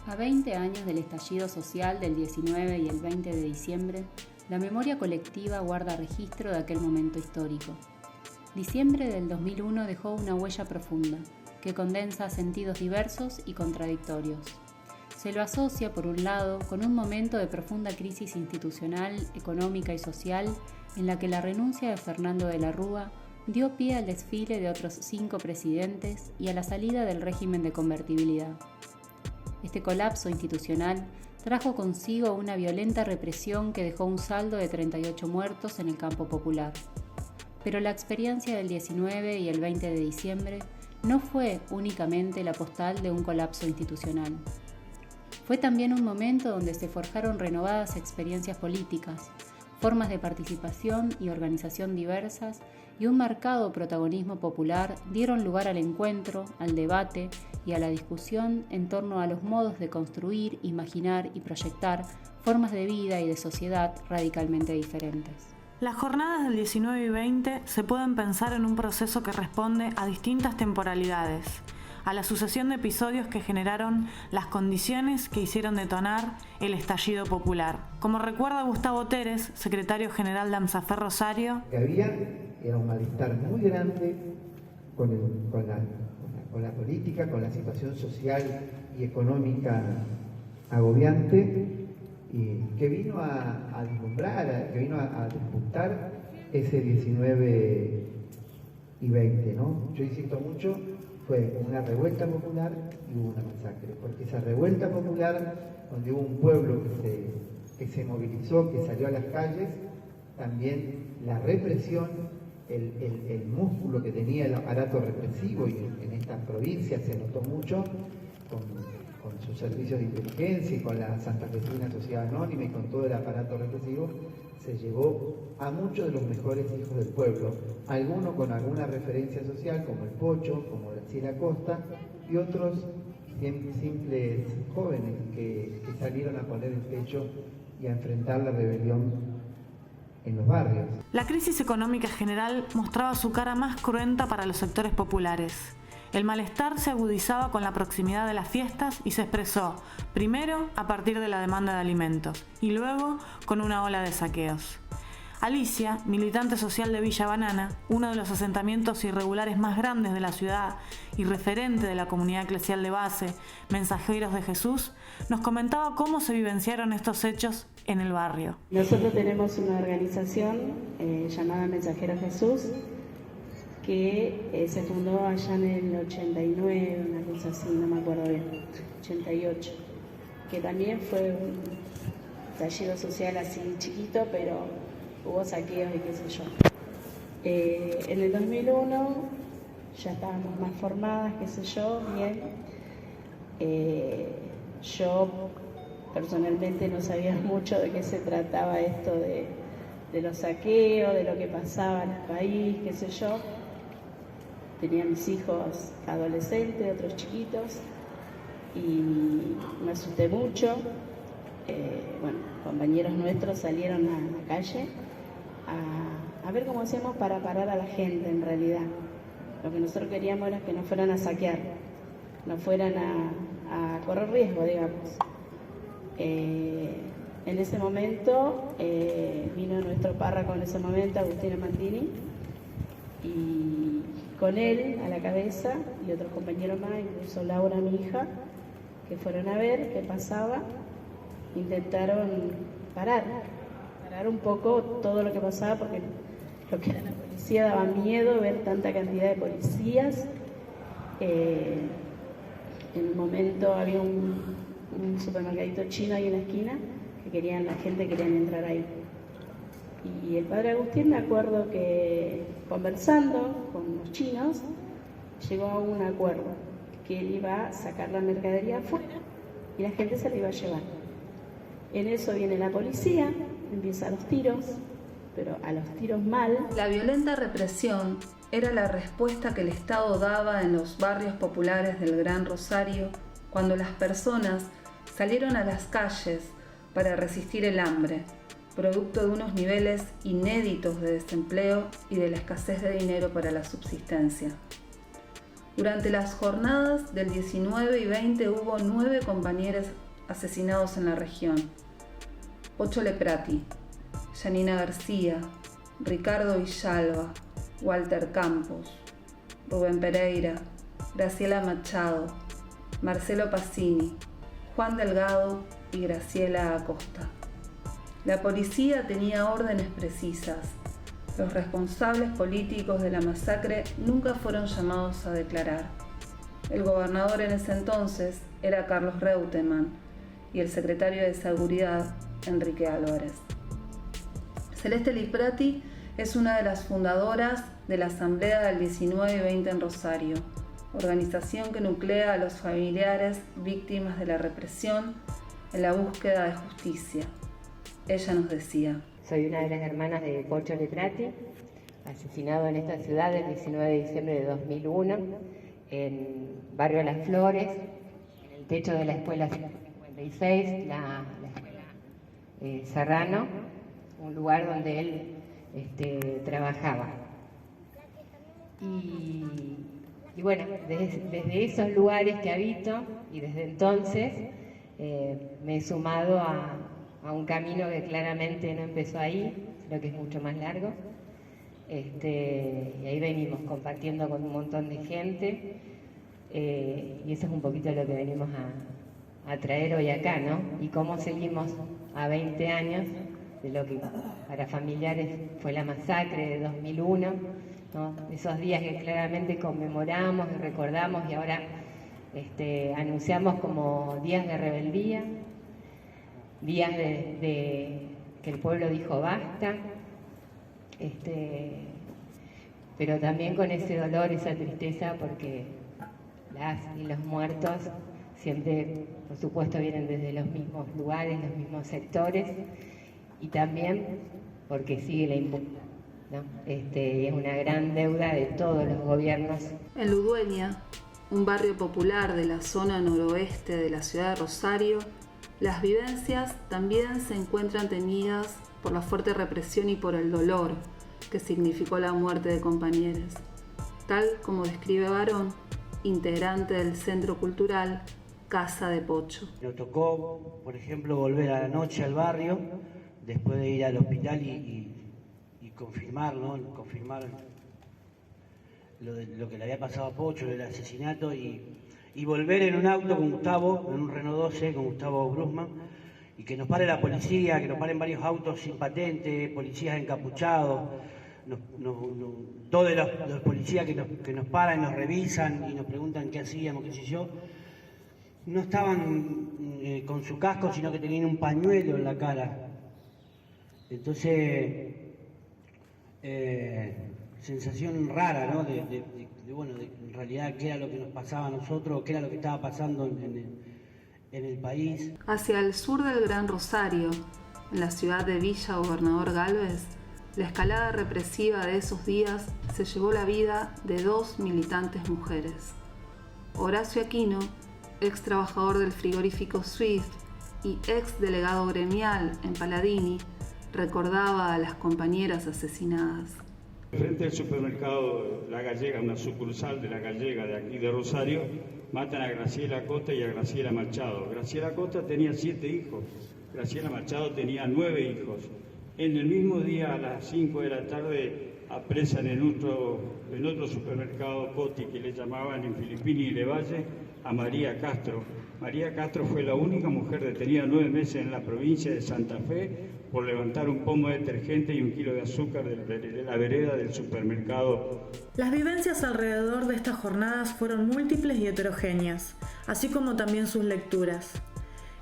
A 20 años del estallido social del 19 y el 20 de diciembre, la memoria colectiva guarda registro de aquel momento histórico. Diciembre del 2001 dejó una huella profunda, que condensa sentidos diversos y contradictorios. Se lo asocia, por un lado, con un momento de profunda crisis institucional, económica y social, en la que la renuncia de Fernando de la Rúa dio pie al desfile de otros 5 presidentes y a la salida del régimen de convertibilidad. Este colapso institucional trajo consigo una violenta represión que dejó un saldo de 38 muertos en el campo popular. Pero la experiencia del 19 y el 20 de diciembre no fue únicamente la postal de un colapso institucional. Fue también un momento donde se forjaron renovadas experiencias políticas, formas de participación y organización diversas y un marcado protagonismo popular dieron lugar al encuentro, al debate y a la discusión en torno a los modos de construir, imaginar y proyectar formas de vida y de sociedad radicalmente diferentes. Las jornadas del 19 y 20 se pueden pensar en un proceso que responde a distintas temporalidades, a la sucesión de episodios que generaron las condiciones que hicieron detonar el estallido popular. Como recuerda Gustavo Teres, secretario general de AMSAFER Rosario, era un malestar muy grande con la política, con la situación social y económica agobiante, que vino a deslumbrar, que vino a despuntar ese 19 y 20, ¿no? Yo insisto mucho, fue una revuelta popular y hubo una masacre, porque esa revuelta popular, donde hubo un pueblo que se movilizó, que salió a las calles, también la represión, el músculo que tenía el aparato represivo, y en estas provincias se notó mucho, con sus servicios de inteligencia y con la Santafesina Sociedad Anónima y con todo el aparato represivo, se llevó a muchos de los mejores hijos del pueblo, algunos con alguna referencia social, como el Pocho, como Graciela Costa, y otros simples jóvenes que salieron a poner el pecho y a enfrentar la rebelión en los barrios. La crisis económica general mostraba su cara más cruenta para los sectores populares. El malestar se agudizaba con la proximidad de las fiestas y se expresó, primero a partir de la demanda de alimentos y luego con una ola de saqueos. Alicia, militante social de Villa Banana, uno de los asentamientos irregulares más grandes de la ciudad y referente de la comunidad eclesial de base, Mensajeros de Jesús, nos comentaba cómo se vivenciaron estos hechos en el barrio. Nosotros tenemos una organización llamada Mensajeros de Jesús, que se fundó allá en el 89, una cosa así, no me acuerdo bien, 88, que también fue un estallido social así chiquito, pero hubo saqueos y qué sé yo. En el 2001 ya estábamos más formadas, qué sé yo, bien. Yo personalmente no sabía mucho de qué se trataba esto de los saqueos, de lo que pasaba en el país, qué sé yo. Tenía mis hijos adolescentes, otros chiquitos, y me asusté mucho. Compañeros nuestros salieron a la calle a ver cómo hacíamos para parar a la gente en realidad. Lo que nosotros queríamos era que no fueran a saquear, no fueran a correr riesgo, digamos. En ese momento vino nuestro párroco en ese momento, Agustín Mantini, y con él a la cabeza y otros compañeros más, incluso Laura, mi hija, que fueron a ver qué pasaba, intentaron parar un poco todo lo que pasaba, porque lo que era la policía daba miedo ver tanta cantidad de policías. En un momento había un supermercadito chino ahí en la esquina que la gente quería entrar ahí. Y el padre Agustín, me acuerdo que conversando con los chinos, llegó a un acuerdo, que él iba a sacar la mercadería afuera y la gente se la iba a llevar. En eso viene la policía, empiezan los tiros, pero a los tiros mal. La violenta represión era la respuesta que el Estado daba en los barrios populares del Gran Rosario cuando las personas salieron a las calles para resistir el hambre, producto de unos niveles inéditos de desempleo y de la escasez de dinero para la subsistencia. Durante las jornadas del 19 y 20 hubo 9 compañeros asesinados en la región. Pocho Leprati, Yanina García, Ricardo Villalba, Walter Campos, Rubén Pereira, Graciela Machado, Marcelo Pacini, Juan Delgado y Graciela Acosta. La policía tenía órdenes precisas. Los responsables políticos de la masacre nunca fueron llamados a declarar. El gobernador en ese entonces era Carlos Reutemann y el secretario de Seguridad, Enrique Álvarez. Celeste Liprati es una de las fundadoras de la Asamblea del 19 y 20 en Rosario, organización que nuclea a los familiares víctimas de la represión en la búsqueda de justicia. Ella nos decía: soy una de las hermanas de Pocho Leprati, asesinado en esta ciudad el 19 de diciembre de 2001, en Barrio Las Flores, en el techo de la escuela 156, la escuela Serrano, un lugar donde él trabajaba. Y bueno, desde esos lugares que habito y desde entonces me he sumado a un camino que claramente no empezó ahí, sino que es mucho más largo. Y ahí venimos compartiendo con un montón de gente, y eso es un poquito lo que venimos a traer hoy acá, ¿no? Y cómo seguimos a 20 años de lo que para familiares fue la masacre de 2001, ¿no? Esos días que claramente conmemoramos y recordamos y ahora anunciamos como días de rebeldía, días de que el pueblo dijo basta, pero también con ese dolor, esa tristeza, porque las y los muertos siempre, por supuesto, vienen desde los mismos lugares, los mismos sectores, y también porque sigue la impunidad, ¿no? Y es una gran deuda de todos los gobiernos. En Ludueña, un barrio popular de la zona noroeste de la ciudad de Rosario, las vivencias también se encuentran teñidas por la fuerte represión y por el dolor que significó la muerte de compañeros, tal como describe Barón, integrante del Centro Cultural Casa de Pocho. Nos tocó, por ejemplo, volver a la noche al barrio, después de ir al hospital y confirmar, ¿no? Confirmar lo que le había pasado a Pocho, el asesinato, y volver en un auto con Gustavo, en un Renault 12 con Gustavo Brusman, y que nos pare la policía, que nos paren varios autos sin patente, policías encapuchados, todos los policías que nos paran, nos revisan y nos preguntan qué hacíamos, qué sé yo, no estaban con su casco, sino que tenían un pañuelo en la cara. Entonces, sensación rara, ¿no? De en realidad qué era lo que nos pasaba a nosotros, qué era lo que estaba pasando en el país. Hacia el sur del Gran Rosario, en la ciudad de Villa Gobernador Gálvez, la escalada represiva de esos días se llevó la vida de 2 militantes mujeres. Horacio Aquino, ex trabajador del frigorífico Swift y ex delegado gremial en Paladini, recordaba a las compañeras asesinadas. Frente al supermercado La Gallega, una sucursal de La Gallega de aquí de Rosario, matan a Graciela Acosta y a Graciela Machado. Graciela Acosta tenía 7 hijos, Graciela Machado tenía 9 hijos. En el mismo día, a las 5 de la tarde, apresan en otro supermercado Coti, que le llamaban en Filipini y Levalle, a María Castro. María Castro fue la única mujer detenida 9 meses en la provincia de Santa Fe por levantar un pomo de detergente y 1 kilo de azúcar de la vereda del supermercado. Las vivencias alrededor de estas jornadas fueron múltiples y heterogéneas, así como también sus lecturas.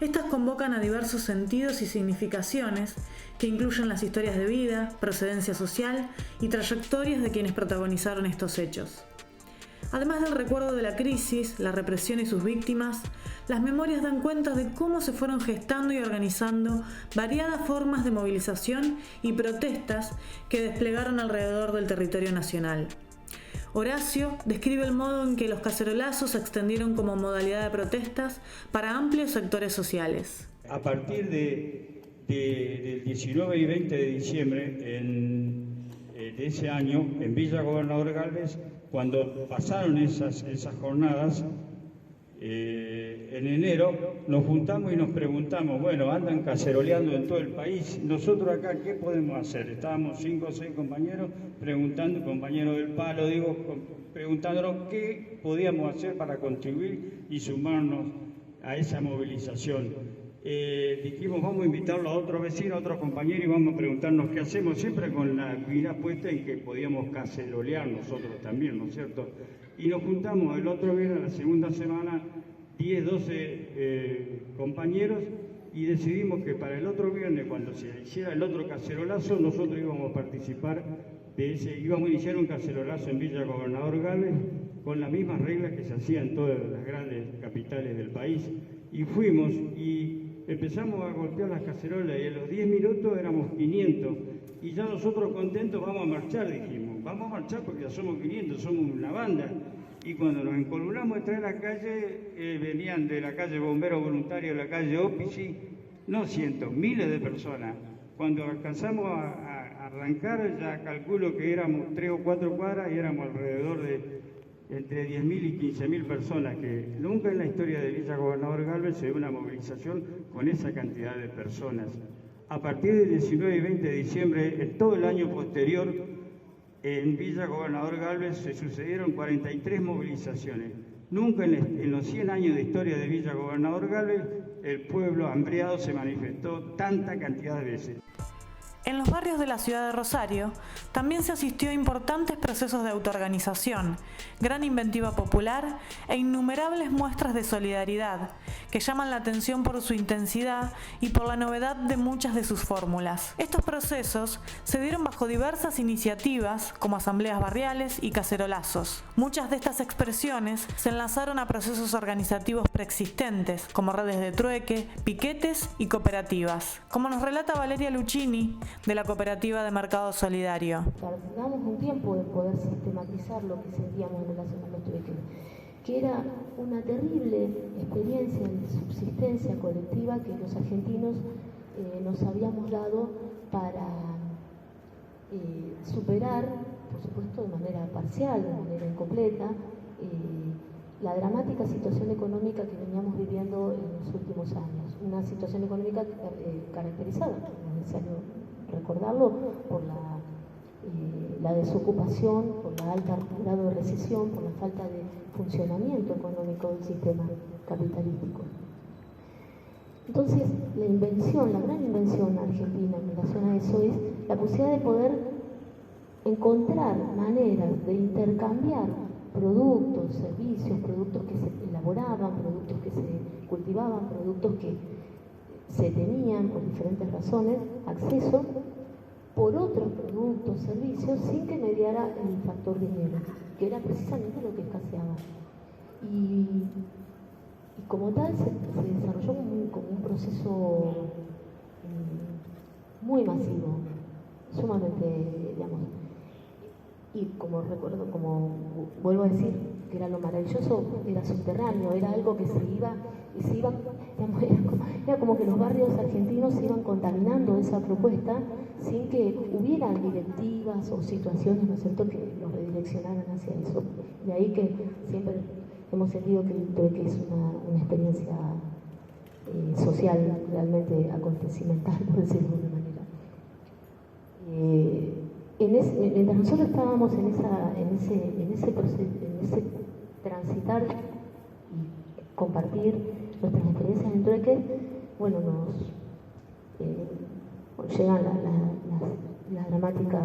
Estas convocan a diversos sentidos y significaciones que incluyen las historias de vida, procedencia social y trayectorias de quienes protagonizaron estos hechos. Además del recuerdo de la crisis, la represión y sus víctimas, las memorias dan cuenta de cómo se fueron gestando y organizando variadas formas de movilización y protestas que desplegaron alrededor del territorio nacional. Horacio describe el modo en que los cacerolazos se extendieron como modalidad de protestas para amplios sectores sociales. A partir del 19 y 20 de diciembre de ese año, en Villa Gobernador Gálvez, Cuando pasaron esas jornadas, en enero, nos juntamos y nos preguntamos, bueno, andan caceroleando en todo el país, nosotros acá, ¿qué podemos hacer? Estábamos 5 o 6 compañeros preguntando, compañeros del palo, preguntándonos qué podíamos hacer para contribuir y sumarnos a esa movilización. Dijimos, vamos a invitarlo a otros vecinos, a otros compañeros y vamos a preguntarnos qué hacemos, siempre con la mira puesta en que podíamos cacerolear nosotros también, ¿no es cierto? Y nos juntamos el otro viernes, la segunda semana, 10, 12 compañeros y decidimos que para el otro viernes, cuando se hiciera el otro cacerolazo, nosotros íbamos a participar de ese, íbamos a iniciar un cacerolazo en Villa Gobernador Galvez con las mismas reglas que se hacían en todas las grandes capitales del país. Y fuimos y empezamos a golpear las cacerolas y a los 10 minutos éramos 500 y ya nosotros contentos vamos a marchar, dijimos, vamos a marchar porque ya somos 500, somos una banda. Y cuando nos encolumnamos a traer a la calle, venían de la calle Bomberos Voluntarios, de la calle Opici, no cientos, miles de personas. Cuando alcanzamos a arrancar, ya calculo que éramos 3 o 4 cuadras y éramos alrededor de entre 10.000 y 15.000 personas, que nunca en la historia de Villa Gobernador Galvez se ve una movilización con esa cantidad de personas. A partir del 19 y 20 de diciembre, en todo el año posterior, en Villa Gobernador Galvez se sucedieron 43 movilizaciones. Nunca en los 100 años de historia de Villa Gobernador Galvez, el pueblo hambriado se manifestó tanta cantidad de veces. En los barrios de la ciudad de Rosario también se asistió a importantes procesos de autoorganización, gran inventiva popular e innumerables muestras de solidaridad que llaman la atención por su intensidad y por la novedad de muchas de sus fórmulas. Estos procesos se dieron bajo diversas iniciativas como asambleas barriales y cacerolazos. Muchas de estas expresiones se enlazaron a procesos organizativos preexistentes como redes de trueque, piquetes y cooperativas. Como nos relata Valeria Luchini, de la Cooperativa de Mercado Solidario. Tardamos un tiempo en poder sistematizar lo que sentíamos en relación a los trueques, que era una terrible experiencia de subsistencia colectiva que los argentinos nos habíamos dado para superar, por supuesto de manera parcial, de manera incompleta, la dramática situación económica que veníamos viviendo en los últimos años. Una situación económica caracterizada, no es necesario recordarlo, por la desocupación, por la alta grado de recesión, por la falta de funcionamiento económico del sistema capitalístico. Entonces, la gran invención argentina en relación a eso es la posibilidad de poder encontrar maneras de intercambiar productos, servicios, productos que se elaboraban, productos que se cultivaban, productos que se tenían por diferentes razones acceso por otros productos, servicios, sin que mediara el factor dinero, que era precisamente lo que escaseaba. Y como tal se desarrolló como un proceso muy masivo, sumamente, digamos, y como recuerdo, como vuelvo a decir, que era lo maravilloso, era subterráneo, era algo que se iba, digamos, era como que los barrios argentinos se iban contaminando esa propuesta sin que hubieran directivas o situaciones, ¿no es cierto?, que los redireccionaran hacia eso. De ahí que siempre hemos sentido que el trueque es una experiencia social, realmente acontecimental, por decirlo de una manera. Mientras nosotros estábamos en ese proceso, en ese transitar y compartir nuestras experiencias en trueque, bueno, llegan las dramáticas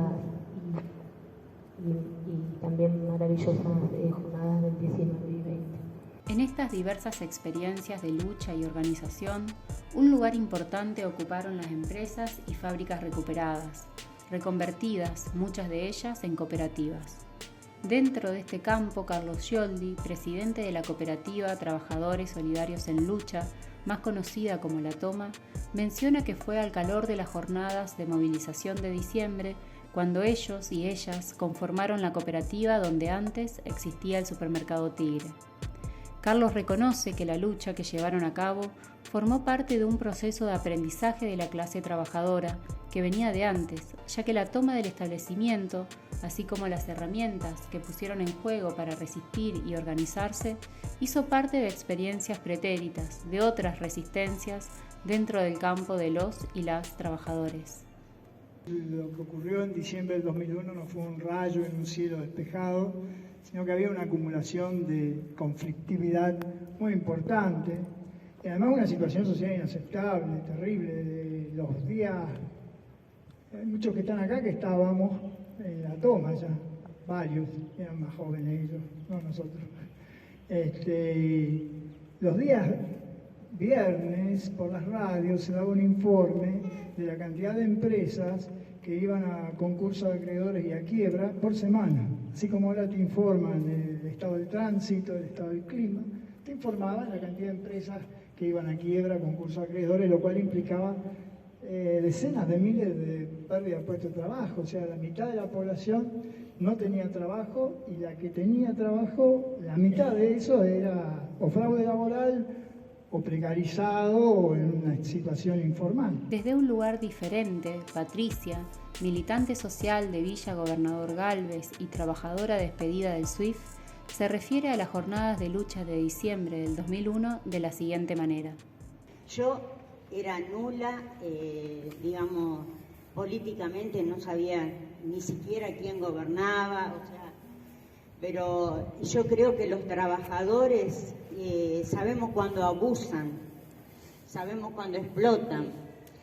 y también maravillosas jornadas del 19 y 20. En estas diversas experiencias de lucha y organización, un lugar importante ocuparon las empresas y fábricas recuperadas, reconvertidas, muchas de ellas en cooperativas. Dentro de este campo, Carlos Scioldi, presidente de la cooperativa Trabajadores Solidarios en Lucha, más conocida como La Toma, menciona que fue al calor de las jornadas de movilización de diciembre cuando ellos y ellas conformaron la cooperativa donde antes existía el supermercado Tigre. Carlos reconoce que la lucha que llevaron a cabo formó parte de un proceso de aprendizaje de la clase trabajadora que venía de antes, ya que la toma del establecimiento, así como las herramientas que pusieron en juego para resistir y organizarse, hizo parte de experiencias pretéritas, de otras resistencias dentro del campo de los y las trabajadores. Lo que ocurrió en diciembre del 2001 no fue un rayo en un cielo despejado, sino que había una acumulación de conflictividad muy importante, y además una situación social inaceptable, terrible, de los días, hay muchos que están acá que estábamos en la toma ya, varios, eran más jóvenes ellos, no nosotros. Los días viernes por las radios se daba un informe de la cantidad de empresas que iban a concurso de acreedores y a quiebra por semana. Así como ahora te informan el estado del tránsito, el estado del clima, te informaban la cantidad de empresas que iban a quiebra, concurso de acreedores, lo cual implicaba decenas de miles de pérdidas de puestos de trabajo. O sea, la mitad de la población no tenía trabajo y la que tenía trabajo, la mitad de eso era o fraude laboral o precarizado o en una situación informal. Desde un lugar diferente, Patricia, militante social de Villa Gobernador Gálvez y trabajadora despedida del SWIFT, se refiere a las jornadas de lucha de diciembre del 2001 de la siguiente manera. Yo era nula, políticamente no sabía ni siquiera quién gobernaba, pero yo creo que los trabajadores sabemos cuando abusan, sabemos cuando explotan,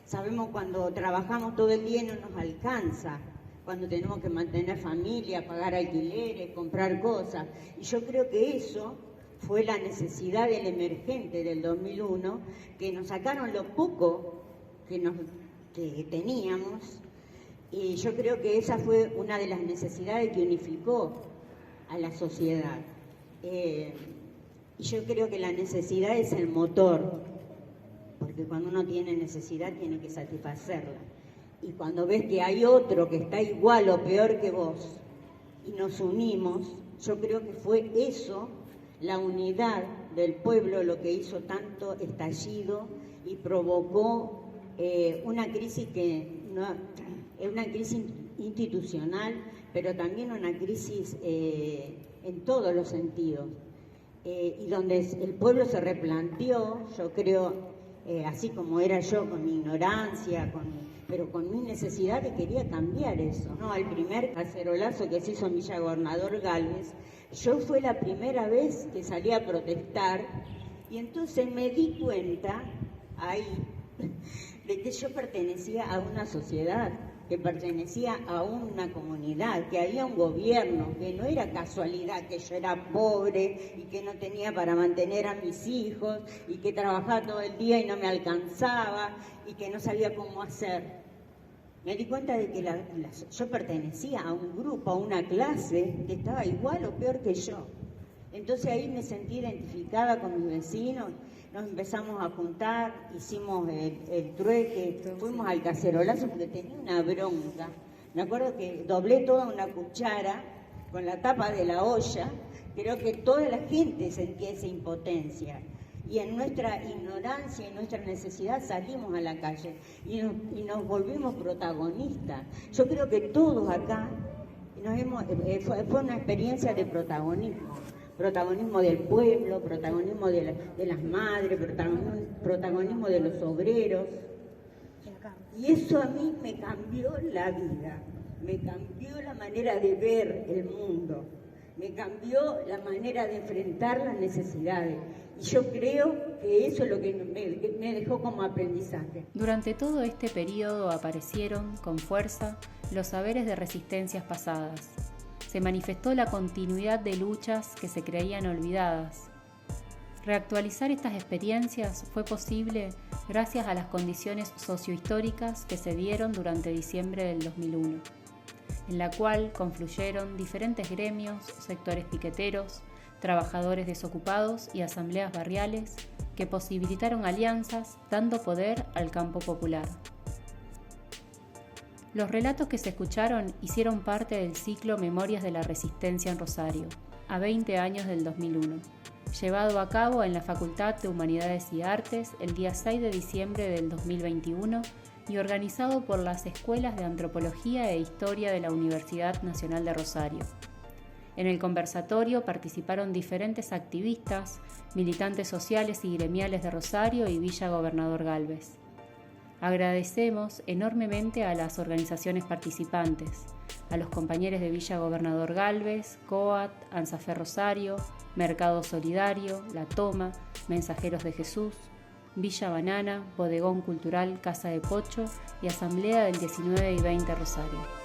sabemos cuando trabajamos todo el día y no nos alcanza, cuando tenemos que mantener familia, pagar alquileres, comprar cosas. Y yo creo que eso fue la necesidad del emergente del 2001, que nos sacaron lo poco que teníamos, y yo creo que esa fue una de las necesidades que unificó a la sociedad. Y yo creo que la necesidad es el motor, porque cuando uno tiene necesidad tiene que satisfacerla. Y cuando ves que hay otro que está igual o peor que vos y nos unimos, yo creo que fue eso, la unidad del pueblo, lo que hizo tanto estallido y provocó una crisis es una crisis institucional, pero también una crisis en todos los sentidos. Y donde el pueblo se replanteó, yo creo, así como era yo, con mi ignorancia, pero con mi necesidad de quería cambiar eso, ¿no? El primer cacerolazo que se hizo en Villa Gobernador Gálvez, yo fue la primera vez que salí a protestar y entonces me di cuenta ahí de que yo pertenecía a una sociedad, que pertenecía a una comunidad, que había un gobierno, que no era casualidad que yo era pobre y que no tenía para mantener a mis hijos y que trabajaba todo el día y no me alcanzaba y que no sabía cómo hacer. Me di cuenta de que yo pertenecía a un grupo, a una clase que estaba igual o peor que yo. Entonces ahí me sentí identificada con mis vecinos, nos empezamos a juntar, hicimos el trueque, fuimos al cacerolazo porque tenía una bronca. Me acuerdo que doblé toda una cuchara con la tapa de la olla, creo que toda la gente sentía esa impotencia. Y en nuestra ignorancia y nuestra necesidad salimos a la calle y nos volvimos protagonistas. Yo creo que todos acá fue una experiencia de protagonismo. Protagonismo del pueblo, protagonismo de las madres, protagonismo de los obreros. Y eso a mí me cambió la vida, me cambió la manera de ver el mundo, me cambió la manera de enfrentar las necesidades. Y yo creo que eso es lo que me dejó como aprendizaje. Durante todo este periodo aparecieron, con fuerza, los saberes de resistencias pasadas. Se manifestó la continuidad de luchas que se creían olvidadas. Reactualizar estas experiencias fue posible gracias a las condiciones sociohistóricas que se dieron durante diciembre del 2001, en la cual confluyeron diferentes gremios, sectores piqueteros, trabajadores desocupados y asambleas barriales que posibilitaron alianzas dando poder al campo popular. Los relatos que se escucharon hicieron parte del ciclo Memorias de la Resistencia en Rosario, a 20 años del 2001, llevado a cabo en la Facultad de Humanidades y Artes el día 6 de diciembre del 2021 y organizado por las Escuelas de Antropología e Historia de la Universidad Nacional de Rosario. En el conversatorio participaron diferentes activistas, militantes sociales y gremiales de Rosario y Villa Gobernador Gálvez. Agradecemos enormemente a las organizaciones participantes, a los compañeros de Villa Gobernador Gálvez, COAT, ANSAFE Rosario, Mercado Solidario, La Toma, Mensajeros de Jesús, Villa Banana, Bodegón Cultural Casa de Pocho y Asamblea del 19 y 20 Rosario.